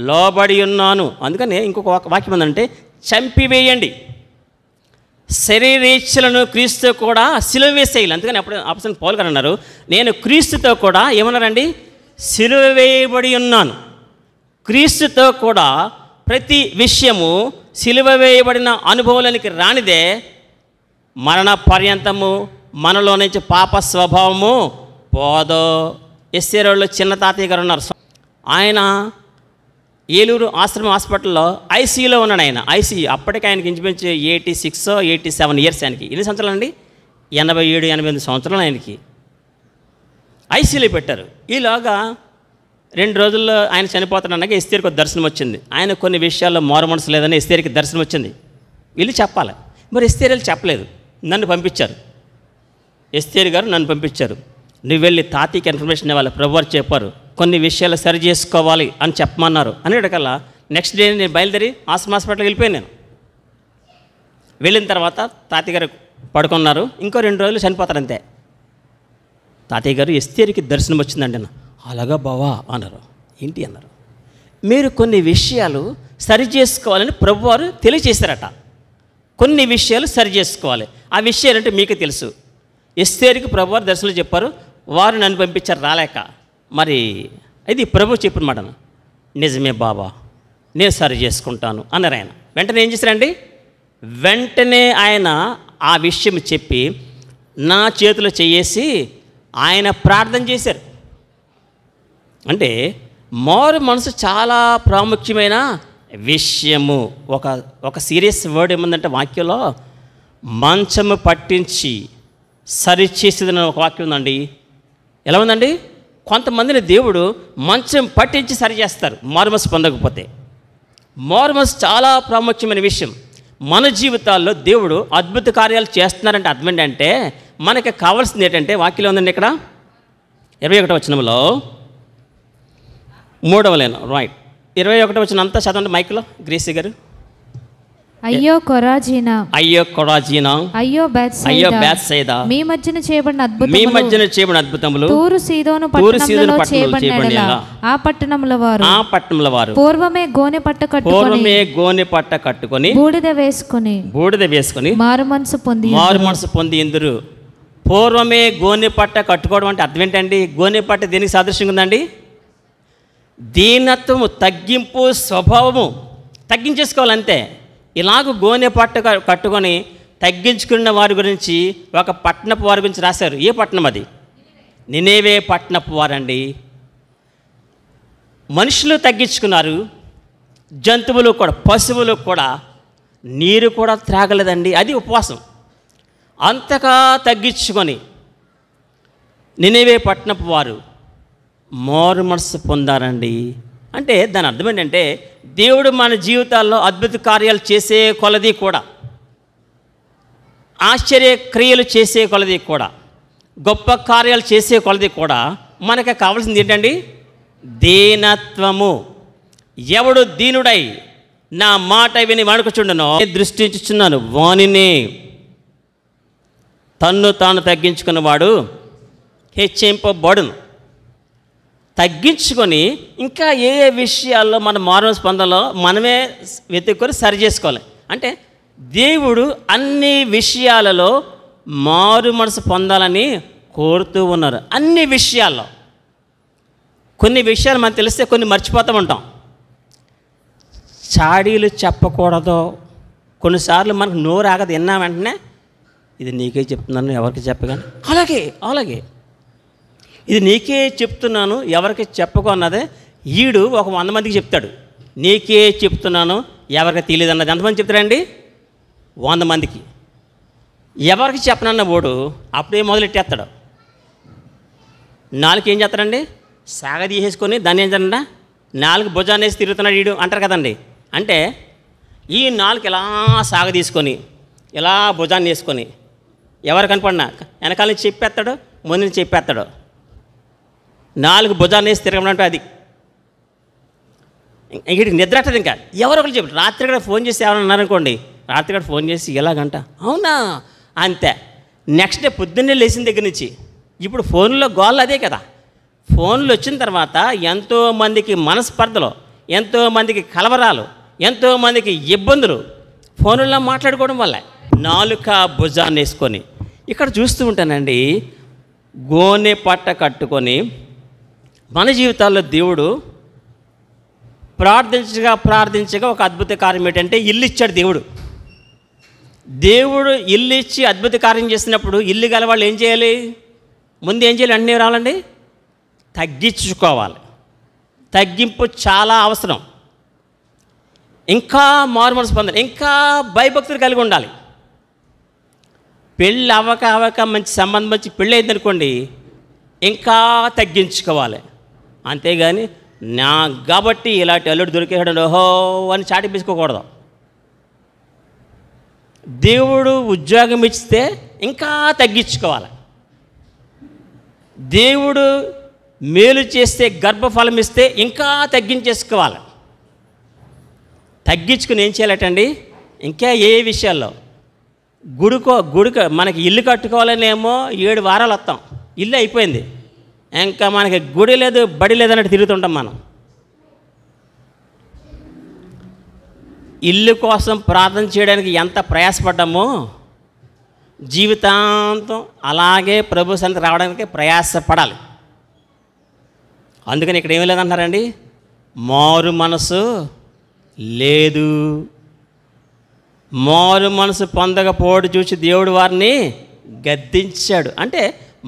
లోబడి ఉన్నాను. అందుకని ఇంకొక వాక్యం ఉందంటే, చంపివేయండి శరీరేచ్ఛలను క్రీస్తుతో కూడా సిలువ వేసేయాలి. అందుకని అప్పొస్తలుడైన పౌలు గారు అన్నారు, నేను క్రీస్తుతో కూడా ఏమన్నారండి, సిలువ వేయబడి ఉన్నాను. క్రీస్తుతో కూడా ప్రతి విషయము సిలువ వేయబడిన అనుభవానికి రానిదే మరణ పర్యంతము మనలో నుంచి పాప స్వభావము పోదో. ఎస్సేరోళ్ళు చిన్న తాతయ్య గారు ఉన్నారు, ఆయన ఏలూరు ఆశ్రమ హాస్పిటల్లో ఐసీయూలో ఉన్నాడు. ఆయన ఐసీయూ అప్పటికి ఆయనకి ఇంచుమించు 86 or 87 years. ఆయనకి ఎన్ని సంవత్సరాలు అండి, 87, 88 సంవత్సరాలు ఆయనకి ఐసీయూలో పెట్టారు. ఈలోగా 2 రోజుల్లో ఆయన చనిపోతాడనగా ఎస్తేరుకు దర్శనం వచ్చింది. ఆయన కొన్ని విషయాల్లో మారు మనసు లేదని ఎస్తేరుకి దర్శనం వచ్చింది. వీళ్ళు చెప్పాలి, మరి ఎస్తేరు చెప్పలేదు, నన్ను పంపించారు. ఎస్తేరు గారు నన్ను పంపించారు, నువ్వు వెళ్ళి తాతయ్యకి ఇన్ఫర్మేషన్ ఇవ్వాలి, ప్రభువారు చెప్పారు, కొన్ని విషయాలు సరి చేసుకోవాలి అని చెప్పమన్నారు. అనేటికల్లా నెక్స్ట్ డే నేను బయలుదేరి ఆశ్రమ హాస్పిటల్కి వెళ్ళిపోయాను. నేను వెళ్ళిన తర్వాత తాతయ్య గారు పడుకున్నారు, ఇంకో 2 రోజులు చనిపోతారు అంతే. తాతయ్య గారు ఎస్తేరుకి దర్శనం వచ్చిందండి అన్న. అలాగా బావా అన్నారు. ఏంటి అన్నారు, మీరు కొన్ని విషయాలు సరి చేసుకోవాలని ప్రభువారు తెలియచేశారట. కొన్ని విషయాలు సరి చేసుకోవాలి, ఆ విషయాలు అంటే మీకు తెలుసు. ఎస్తేరుకి ప్రభువారు దర్శనం చెప్పారు, వారు నన్ను పంపించారు రాలేక. మరి ఇది ప్రభు చెప్పిన మాట. నిజమే బాబా, నేను సరి చేసుకుంటాను అన్నారు ఆయన. వెంటనే ఏం చేశారండి, వెంటనే ఆయన ఆ విషయం చెప్పి నా చేతిలో చేసి ఆయన ప్రార్థన చేశారు. అంటే మారు మనసు చాలా ప్రాముఖ్యమైన విషయము. ఒక సీరియస్ వర్డ్ ఏముందంటే వాక్యంలో మంచము పట్టించి సరిచేసేదని ఒక వాక్యం ఉందండి. ఎలా ఉందండి? కొంతమందిని దేవుడు మంచం పట్టించి సరి చేస్తారు మారు మనసు పొందకపోతే. మారు మనసు చాలా ప్రాముఖ్యమైన విషయం. మన జీవితాల్లో దేవుడు అద్భుత కార్యాలు చేస్తున్నారంటే అర్థం ఏంటంటే మనకి కావాల్సింది ఏంటంటే వాక్యంలో ఉందండి ఇక్కడ 21వ వచనంలో 3వ లైన్ రైట్ 21వ వచనం అంతా చదవండి మైక్లో గ్రేసీ గారు. అయ్యో కొరాజీనా, అయ్యో కొరాజీనా, అయ్యో బేత్సైదా, మీ మధ్యన చేయబడిన అద్భుతములు తూరు సీదోను పట్టణంలో చేయబడిన ఆ పట్టణంలో వారు పూర్వమే గోనె పట్ట కట్టుకొని బూడిద వేసుకొని మారు మనసు పొంది ఇందురు. పూర్వమే గోనె పట్ట కట్టుకోవడం అంటే అర్థం ఏంటండి? గోనె పట్ట దేనికి సాదృశ్యంగా ఉందండి? దీనత్వము, తగ్గింపు స్వభావము. తగ్గించేసుకోవాలంతే. ఇలాగ గోనె పట్ట కట్టుకొని తగ్గించుకున్న వారి గురించి ఒక పట్టణపు వారి గురించి రాశారు. ఏ పట్టణం అది? నినేవే పట్టణపు వారండి. మనుషులు తగ్గించుకున్నారు, జంతువులు కూడా, పశువులు కూడా, నీరు కూడా త్రాగలేదండి. అది ఉపవాసం. అంతగా తగ్గించుకొని నినేవే పట్టణపు వారు మారు మనసు పొందారండి. అంటే దాని అర్థం ఏంటంటే దేవుడు మన జీవితాల్లో అద్భుత కార్యాలు చేసే కొలది కూడా, ఆశ్చర్య క్రియలు చేసే కొలది కూడా, గొప్ప కార్యాలు చేసే కొలది కూడా మనకి కావాల్సింది ఏంటండి? దీనత్వము. ఎవడు దీనుడై నా మాట విని వణుకుచుండునో దృష్టించుచున్నాను వానినే తన్ను తాను తగ్గించుకున్నవాడు హెచ్చింపబడును. తగ్గించుకొని ఇంకా ఏ ఏ విషయాల్లో మన మారు స్పందనలో మనమే వెతుక్కొని సరి చేసుకోవాలి. అంటే దేవుడు అన్ని విషయాలలో మారు మనసు పొందాలని కోరుతూ ఉన్నారు. అన్ని విషయాల్లో. కొన్ని విషయాలు మనకు తెలిస్తే కొన్ని మర్చిపోతూ ఉంటాం. చాడీలు చెప్పకూడదు. కొన్నిసార్లు మనకు నోరు ఆగదు. విన్నా వెంటనే ఇది నీకే చెప్తున్నాను ఎవరికి చెప్పగానే అలాగే ఇది నీకే చెప్తున్నాను ఎవరికి చెప్పకు అన్నదే ఈడు ఒక 100 మందికి చెప్తాడు. నీకే చెప్తున్నాను ఎవరికి తెలియదు అన్నది ఎంతమంది చెప్తాడండి? 100 మందికి. ఎవరికి చెప్పనన్న వాడు అప్పుడే మొదలెట్టేస్తాడు. 4 ఏం చేస్తాడండి? సాగ తీసేసుకొని దాన్ని ఏం చేస్తాడా 4 భుజాన్ని వేసి తిరుగుతున్నాడు వీడు అంటారు కదండి. అంటే ఈ 4 ఇలా సాగ తీసుకొని ఇలా భుజాన్ని వేసుకొని ఎవరు కనపడినా వెనకాల నుంచి చెప్పేస్తాడు, ముందు నుంచి చెప్పేస్తాడు. 4 భుజాన్ని వేసి తిరగమంటే అది వీడికి నిద్ర అట్టదు. ఇంకా ఎవరో ఒకరు చెప్పారు. రాత్రి కూడా ఫోన్ చేసి ఎవరైనా ఉన్నారనుకోండి, రాత్రి కూడా ఫోన్ చేసి ఎలాగంట అవునా అంతే. నెక్స్ట్ డే పొద్దున్నే లేచిన దగ్గర నుంచి ఇప్పుడు ఫోన్లో గోల్ అదే కదా. ఫోన్లు వచ్చిన తర్వాత ఎంతోమందికి మనస్పర్ధలు, ఎంతోమందికి కలవరాలు, ఎంతోమందికి ఇబ్బందులు ఫోన్లో మాట్లాడుకోవడం వల్ల. 4 భుజాన్ని వేసుకొని ఇక్కడ చూస్తూ ఉంటానండి. గోనె పట్ట కట్టుకొని మన జీవితాల్లో దేవుడు ప్రార్థించగా ఒక అద్భుత కార్యం ఏంటంటే ఇల్లు ఇచ్చాడు దేవుడు. దేవుడు ఇల్లు ఇచ్చి అద్భుత కార్యం చేసినప్పుడు ఇల్లు గల వాళ్ళు ఏం చేయాలి? ముందు ఏం చేయాలి? అన్నీ రావాలండి, తగ్గించుకోవాలి. తగ్గింపు చాలా అవసరం. ఇంకా మారుమనసు పొందాలి, ఇంకా భయభక్తులు కలిగి ఉండాలి. పెళ్ళి అవ్వక మంచి సంబంధం వచ్చి పెళ్ళి అయిందనుకోండి, ఇంకా తగ్గించుకోవాలి. అంతేగాని నా కాబట్టి ఇలాంటి అల్లుడు దొరికేసాడు ఓహో అని చాటి పీసుకోకూడదు. దేవుడు ఉద్యోగం ఇస్తే ఇంకా తగ్గించుకోవాలి. దేవుడు మేలు చేస్తే గర్భఫలం ఇస్తే ఇంకా తగ్గించేసుకోవాలి. తగ్గించుకుని ఏం చేయాలటండి? ఇంకా ఏ విషయాల్లో గుడిక మనకి ఇల్లు కట్టుకోవాలనేమో 7 వారాలు వస్తాం, ఇల్లు అయిపోయింది, ఇంకా మనకి గుడి లేదు బడి లేదన్నట్టు తిరుగుతుంటాం మనం. ఇల్లు కోసం ప్రార్థన చేయడానికి ఎంత ప్రయాసపడ్డామో జీవితాంతం అలాగే ప్రభు సన్నిధికి రావడానికి ప్రయాసపడాలి. అందుకని ఇక్కడ ఏమీ లేదంటారండి, మారు మనసు లేదు. మారు మనసు పొందకపోవడం చూసి దేవుడు వారిని గద్దించాడు. అంటే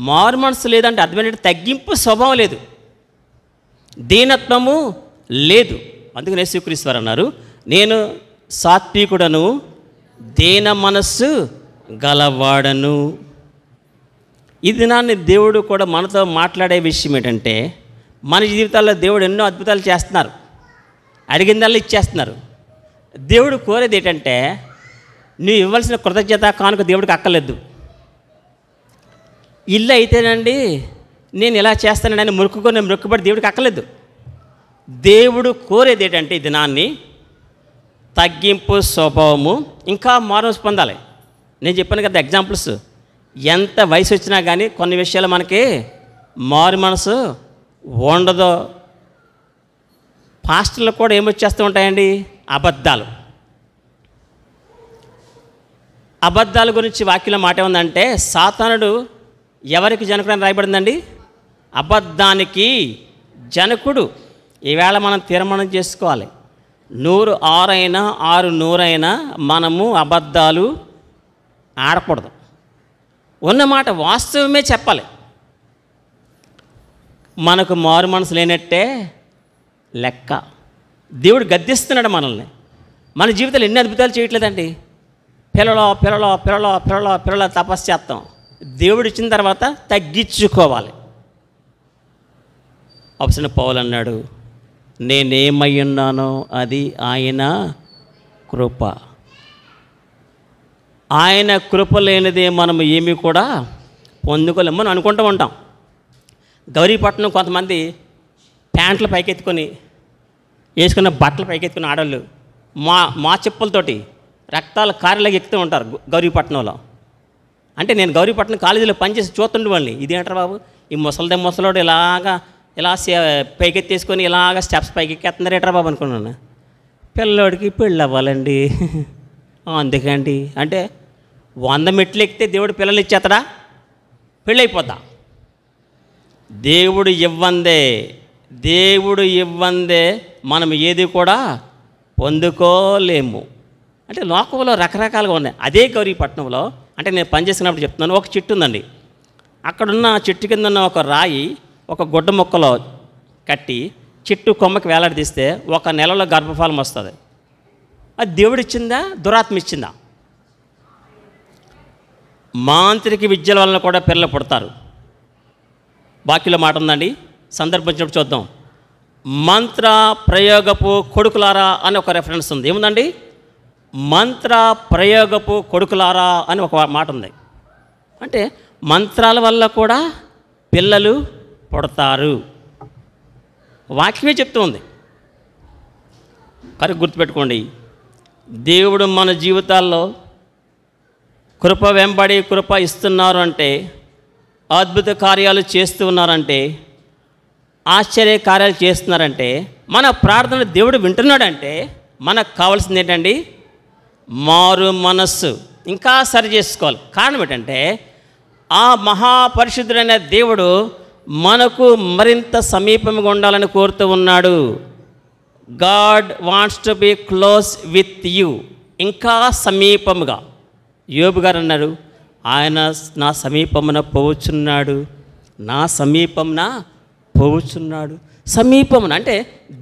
మారు మనసు లేదంటే అర్థమైనట్టు తగ్గింపు స్వభావం లేదు, దీనత్వము లేదు. అందుకని యేసుక్రీస్తు వారు అన్నారు, నేను సాత్వికుడను, దీన మనస్సు గలవాడను. ఈ దినాన్ని దేవుడు కూడా మనతో మాట్లాడే విషయం ఏంటంటే, మన జీవితాల్లో దేవుడు ఎన్నో అద్భుతాలు చేస్తున్నారు, అడిగిందల్లా ఇచ్చేస్తున్నారు. దేవుడు కోరేది ఏంటంటే, నువ్వు ఇవ్వాల్సిన కృతజ్ఞత కానుక దేవుడికి అక్కర్లేదు. ఇల్లు అయితేనండి నేను ఇలా చేస్తానని ఆయన మొక్కుకొని మొక్కుబడి దేవుడికి అక్కర్లేదు. దేవుడు కోరేది ఏంటంటే ఈ దినాన్ని తగ్గింపు స్వభావము, ఇంకా మారుమనసు పొందాలి. నేను చెప్పాను కదా ఎగ్జాంపుల్స్, ఎంత వయసు వచ్చినా కానీ కొన్ని విషయాలు మనకి మారు మనసు ఉండదు. పాస్టర్లకు కూడా ఏమొచ్చేస్తూ ఉంటాయండి, అబద్ధాల గురించి వాక్యంలో మాట ఏముందంటే, సాతానుడు ఎవరికి జనకుడు అని రాయబడిందండి? అబద్ధానికి జనకుడు. ఈవేళ మనం తీర్మానం చేసుకోవాలి, 100 6 అయినా 6 100 అయినా మనము అబద్ధాలు ఆడకూడదు. ఉన్నమాట వాస్తవమే చెప్పాలి. మనకు మారు మనసు లేనట్టే లెక్క. దేవుడు గద్దిస్తున్నాడు మనల్ని. మన జీవితంలో ఎన్ని అద్భుతాలు చేయట్లేదండి. పిల్లల తపస్సు చేస్తాం. దేవుడు ఇచ్చిన తర్వాత తగ్గించుకోవాలి. అప్పుడు పౌలు అన్నాడు, నేనేమై ఉన్నానో అది ఆయన కృప. ఆయన కృప లేనిదే మనం ఏమీ కూడా పొందుకోలేమని అనుకుంటూ ఉంటాం. గౌరీపట్నం కొంతమంది ప్యాంట్లు పైకెత్తుకొని వేసుకున్న బట్టలు పైకెత్తుకున్న ఆడవాళ్ళు మా చెప్పులతోటి రక్తాల కారులాగా ఎక్కుతూ ఉంటారు గౌరీపట్నంలో. అంటే నేను గౌరీపట్నం కాలేజీలో పనిచేసి చూస్తుండేవాడిని. ఇదేంటారు బాబు, ఈ ముసలోడు ఇలా పైకెత్తేసుకొని ఇలాగ స్టెప్స్ పైకి ఎక్కేస్తున్నారు ఏట్రా బాబు అనుకున్నాను. పిల్లోడికి పెళ్ళి అవ్వాలండి అందుకండి. అంటే 100 మెట్లు ఎక్కితే దేవుడు పిల్లలు ఇచ్చేస్తాడా? పెళ్ళి అయిపోద్దా? దేవుడు ఇవ్వందే మనం ఏది కూడా పొందుకోలేము. అంటే లోకంలో రకరకాలుగా ఉన్నాయి. అదే గౌరీపట్నంలో అంటే నేను పనిచేసినప్పుడు చెప్తున్నాను, ఒక చెట్టు ఉందండి. అక్కడున్న చెట్టు కింద ఉన్న ఒక రాయి ఒక గుడ్డ మొక్కలో కట్టి చెట్టు కొమ్మకి వేలాడదీస్తే 1 నెలలో గర్భఫలం వస్తుంది. అది దేవుడు ఇచ్చిందా, దురాత్మ ఇచ్చిందా? మాంత్రిక విద్యల వలన కూడా పిల్లలు పుడతారు. వాక్యంలో మాట ఉందండి, సందర్భించినప్పుడు చూద్దాం. మంత్ర ప్రయోగపు కొడుకులారా అని ఒక రెఫరెన్స్ ఉంది. ఏముందండి? మంత్ర ప్రయోగపు కొడుకులారా అని ఒక మాట ఉంది. అంటే మంత్రాల వల్ల కూడా పిల్లలు పుడతారు. వాక్యమే చెప్తూ ఉంది. కరెక్ట్ గుర్తుపెట్టుకోండి. దేవుడు మన జీవితాల్లో కృప వెంబడి కృప ఇస్తున్నారు అంటే, అద్భుత కార్యాలు చేస్తూ ఉన్నారంటే, ఆశ్చర్య కార్యాలు చేస్తున్నారంటే, మన ప్రార్థన దేవుడు వింటున్నాడంటే మనకు కావాల్సింది ఏంటండి? మారు మనస్సు. ఇంకా సరి చేసుకోవాలి. కారణం ఏంటంటే, ఆ మహాపరిశుద్ధుడైన దేవుడు మనకు మరింత సమీపంగా ఉండాలని కోరుతూ ఉన్నాడు. God wants to be close with you. ఇంకా సమీపముగా. యోబు గారు అన్నారు, ఆయన నా సమీపమున పోవుచున్నాడు, నా సమీపమున పోవుచున్నాడు. సమీపమున అంటే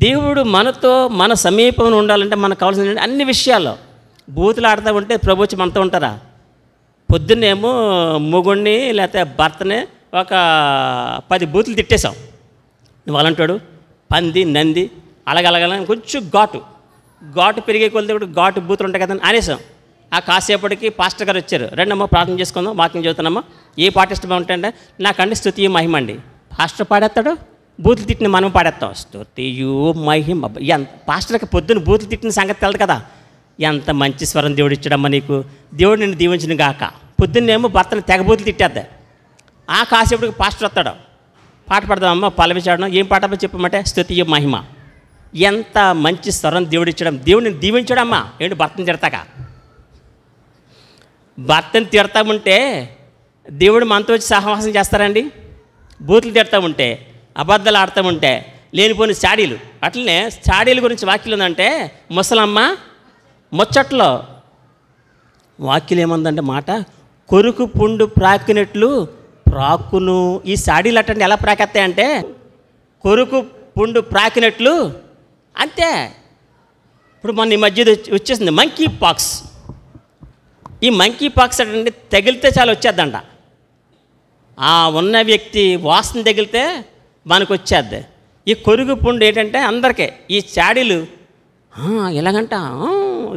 దేవుడు మనతో మన సమీపమున ఉండాలంటే మనకు కావాల్సిన అన్ని విషయాల్లో. బూతులు ఆడుతూ ఉంటే ప్రభు వచ్చి మనతో ఉంటారా? పొద్దున్నేమో మొగుడిని లేకపోతే భర్తనే ఒక 10 బూతులు తిట్టేశాం. నువ్వు అలాంటాడు పంది నంది అలగలగల కొంచెం ఘాటు పెరిగే కొలితే కూడా ఘాటు బూతులు ఉంటాయి కదా అనేసాం. ఆ కాసేపటికి పాస్టర్ గారు వచ్చారు. రెండమ్మా ప్రార్థన చేసుకుందాం, వాక్యం చదువుతున్నామ్మా. ఏ పాట ఇష్టం బాగుంటాయంటే నాకంటే స్తుతియు మహిమ అండి. పాస్టర్ పాడేస్తాడు, బూతులు తిట్టిన మనం పాడేస్తాం. స్తుతియు మహిమ. ఎంత పాస్టర్కి పొద్దున్న బూతులు తిట్టిన సంగతి కలదు కదా. ఎంత మంచి స్వరం దేవుడు ఇచ్చాడమ్మా నీకు, దేవుడు నిన్ను దీవించిన గాక. పొద్దున్నేమో భర్తను తెగబూతులు తిట్టేద్దా. ఆ కాసేపటికి పాస్టర్ వస్తాడు, పాట పాడదామమ్మా, పల్లవి చేయడం. ఏం పాట చెప్పమంటే స్తుతియు మహిమ. ఎంత మంచి స్వరం దేవుడు ఇచ్చడం, దేవుడిని దీవించడమ్మా. ఏంటి భర్తను తిడతాక? భర్తను తిడతాముంటే దేవుడు మనతో వచ్చి సహవాసం చేస్తారండి? బూతులు తిడతా ఉంటే, అబద్ధాలు ఆడుతూ ఉంటే, లేనిపోని చాడీలు. అట్లనే చాడీల గురించి వాక్యం ఉందంటే, ముసలమ్మ ముచ్చట్లో వాక్యం ఏముందంటే మాట, కొరుకు పుండు ప్రాకినట్లు ప్రాకును. ఈ సాడీలు అట్టండి ఎలా ప్రాకెత్తాయంటే కొరుకు పుండు ప్రాకినట్లు అంతే. ఇప్పుడు మొన్న ఈ మధ్య వచ్చేసింది మంకీ పాక్స్. ఈ మంకీ పాక్స్ అంటే తగిలితే చాలా వచ్చేద్దంట. ఆ ఉన్న వ్యక్తి వాసన తగిలితే మనకు వచ్చేద్ది. ఈ కొరుగు పుండు ఏంటంటే అందరికీ ఈ చాడీలు ఎలాగంట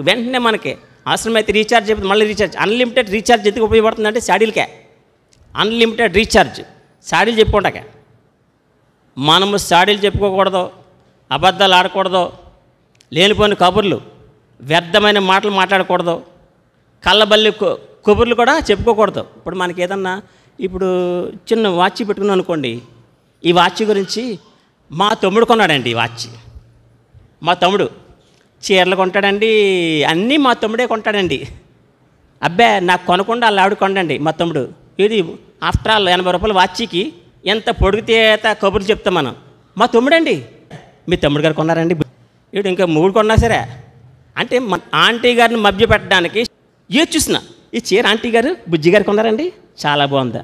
వెంటనే మనకి అవసరమైతే రీఛార్జ్ చెప్తే మళ్ళీ రీఛార్జ్, అన్లిమిటెడ్ రీఛార్జ్ ఎందుకు ఉపయోగపడుతుందంటే శాడీలకే. Unlimited recharge శాడీలు చెప్పుకుంటాకే. మనము శాడీలు చెప్పుకోకూడదు, అబద్ధాలు ఆడకూడదు, లేనిపోయిన కబుర్లు వ్యర్థమైన మాటలు మాట్లాడకూడదు, కళ్ళబల్లి కబుర్లు కూడా చెప్పుకోకూడదు. ఇప్పుడు మనకి ఏదన్నా ఇప్పుడు చిన్న వాచ్ పెట్టుకున్నాం అనుకోండి, ఈ వాచ్ గురించి మా తమ్ముడు కొన్నాడండి. ఈ వాచ్ మా తమ్ముడు చీరలు కొంటాడండి, అన్నీ మా తమ్ముడే కొంటాడండి. అబ్బే నాకు కొనకుండా వాళ్ళు ఆవిడ కొండండి మా తమ్ముడు. ఇది ఆఫ్టర్ ఆల్ 80 రూపాయల వాచ్కి ఎంత పొడిగితే కబుర్లు చెప్తాం మనం. మా తమ్ముడండి. మీ తమ్ముడు గారు కొన్నారండి, వీడు ఇంకా మూడు కొన్నా సరే అంటే ఆంటీ గారిని మభ్య పెట్టడానికి ఏది చూసిన ఈ చీర ఆంటీ గారు బుజ్జి గారు కొన్నారండి, చాలా బాగుంది,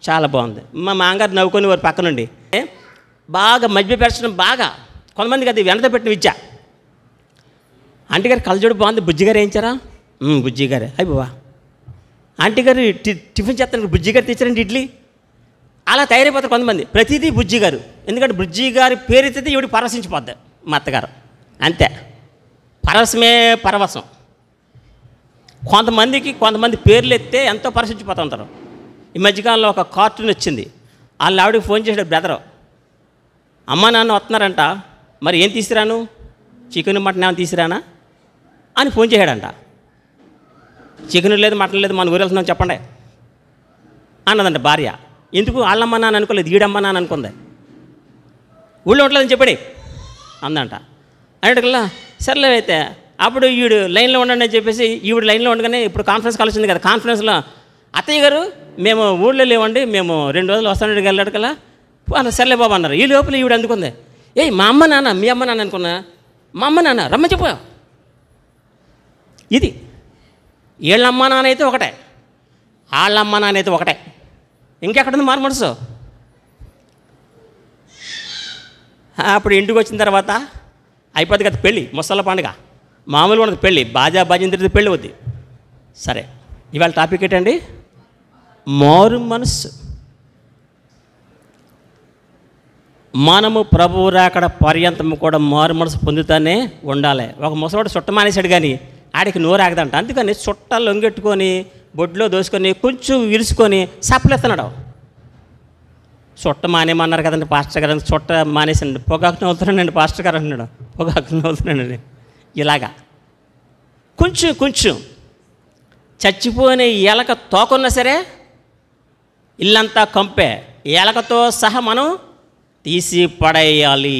చాలా బాగుంది. మా మామగారు నవ్వుకొని వారు పక్క నుండి బాగా మధ్య పెరచడం, బాగా కొంతమందికి అది వెనక పెట్టిన విద్య. ఆంటీ గారు కళ్ళజోడు బాగుంది, బుజ్జి గారు వేయించారా? బుజ్జి గారే. అయ్యి బాబా ఆంటీ గారు టిఫిన్ చేస్తాను, బుజ్జి గారు తెచ్చారండి ఇడ్లీ. అలా తయారైపోతారు కొంతమంది, ప్రతిదీ బుజ్జి గారు. ఎందుకంటే బుజ్జి గారి పేరు ఎత్తితే ఈవిడ పరవశించిపోద్ది మా అత్తగారు, అంతే. పరవశమే పరవశం. కొంతమంది పేర్లు ఎత్తే ఎంతో పరవశించిపోతూ ఉంటారు. ఈ మధ్యకాలంలో ఒక కార్టూన్ వచ్చింది, వాళ్ళ ఆవిడకి ఫోన్ చేసాడు బ్రదరు, అమ్మ నాన్న వస్తున్నారంట, మరి ఏం తీసుకురాను, చికెన్ మటన్ ఏమైనా తీసుకురానా అని ఫోన్ చేశాడంట. చికెన్ లేదు మటన్ లేదు, మన ఊరు వెళ్తున్నాం చెప్పండి అన్నదంట భార్య. ఎందుకు వాళ్ళమ్మ నాన్న అనుకోలేదు, ఈడమ్మ నాన్న అనుకుంది. ఊళ్ళో ఉండలేదని చెప్పాడు అందంట. అనేటికల్లా సర్లే అయితే అప్పుడు ఈవిడు లైన్లో ఉండండి అని చెప్పేసి ఈవిడ లైన్లో ఉండగానే ఇప్పుడు కాన్ఫరెన్స్ కాల్ వచ్చింది కదా. కాన్ఫరెన్స్లో అత్తయ్య గారు మేము ఊళ్ళో లేవండి, మేము 2 రోజులు వస్తాను వెళ్ళాడు కదా అన్న. సర్లే బాబు అన్నారు. ఈ లోపల ఈవిడ అందుకుంది, మా అమ్మ నాన్న మీ అమ్మ నాన్న అనుకున్నా, మా అమ్మ నాన్న రమ్మని చెప్పు. ఇది వీళ్ళమ్మ నాన్న అయితే ఒకటే, వాళ్ళమ్మ నాన్న అయితే ఒకటే, ఇంకెక్కడుంది మారు మనసు. అప్పుడు ఇంటికి వచ్చిన తర్వాత అయిపోద్ది కదా పెళ్ళి, ముసళ్ళ పండుగ మామూలుగా ఉండదు పెళ్ళి, బాజా బాజిన తిరిగి పెళ్ళి వద్ది. సరే ఇవాళ టాపిక్ ఏంటండి, మారు మనస్సు. మనము ప్రభువు రాకడ పర్యంతము కూడా మారు మనసు పొందుతానే ఉండాలి. ఒక ముసలోడు చుట్ట మానేశాడు కానీ ఆడికి నోరు ఆగదంట. అందుకని చుట్ట లొంగెట్టుకొని బొడ్లో దోసుకొని కొంచెం విరుసుకొని సప్పలేస్తున్నాడు. చుట్ట మానేమన్నారు కదండి పాస్టర్ గారు, చుట్ట మానేసండి, పొగాకుని అవుతున్నానండి పాస్టర్ గారు అంటున్నాడు, పొగాకుని అవుతున్నానండి. ఇలాగా కొంచెం చచ్చిపోయిన ఎలక తోకున్నా సరే ఇల్లంతా కంపే, ఎలకతో సహా మనం తీసి పడేయాలి.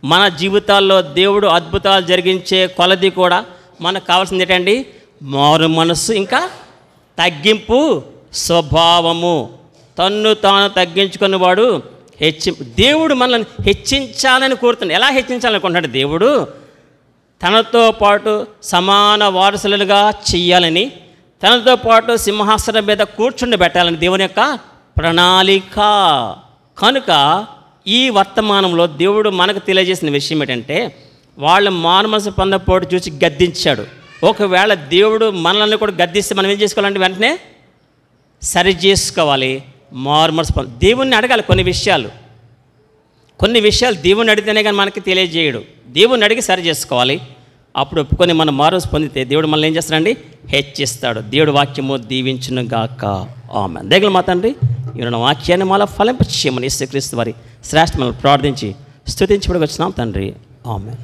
మన జీవితాల్లో దేవుడు అద్భుతాలు జరిగించే కొలది కూడా మనకు కావాల్సింది ఏంటండి, మారు మనస్సు, ఇంకా తగ్గింపు స్వభావము. తన్ను తాను తగ్గించుకున్నవాడు దేవుడు మనల్ని హెచ్చించాలని కోరుతున్నాడు. ఎలా హెచ్చించాలనుకుంటున్నాడు దేవుడు, తనతో పాటు సమాన వారసులుగా చెయ్యాలని, తనతో పాటు సింహాసనం మీద కూర్చుండబెట్టాలని దేవుని యొక్క ప్రణాళిక. కనుక ఈ వర్తమానంలో దేవుడు మనకు తెలియజేసిన విషయం ఏంటంటే, వాళ్ళ మారు మనసు పొందపోటు చూసి గద్దించాడు. ఒకవేళ దేవుడు మనల్ని కూడా గద్దిస్తే మనం ఏం చేసుకోవాలంటే వెంటనే సరి చేసుకోవాలి. మారు మనసు దేవుణ్ణి అడగాలి. కొన్ని విషయాలు దేవుణ్ణి అడిగితేనే కానీ మనకి తెలియజేయడు. దేవుణ్ణి అడిగి సరి చేసుకోవాలి. అప్పుడు ఒప్పుకొని మనం మారు మనసు పొందితే దేవుడు మనల్ని ఏం చేస్తాడండి, హెచ్చిస్తాడు. దేవుడు వాక్యము దీవించును గాక. ఆమేన్. దయగల మా తండ్రి, ఈరోజు వాక్యాన్ని మాలో ఫలింపచేయమని యేసుక్రీస్తు వారి శ్రేష్ఠ మనల్ని ప్రార్థించి స్తుతించి వచ్చినాం తండ్రి. ఆమేన్.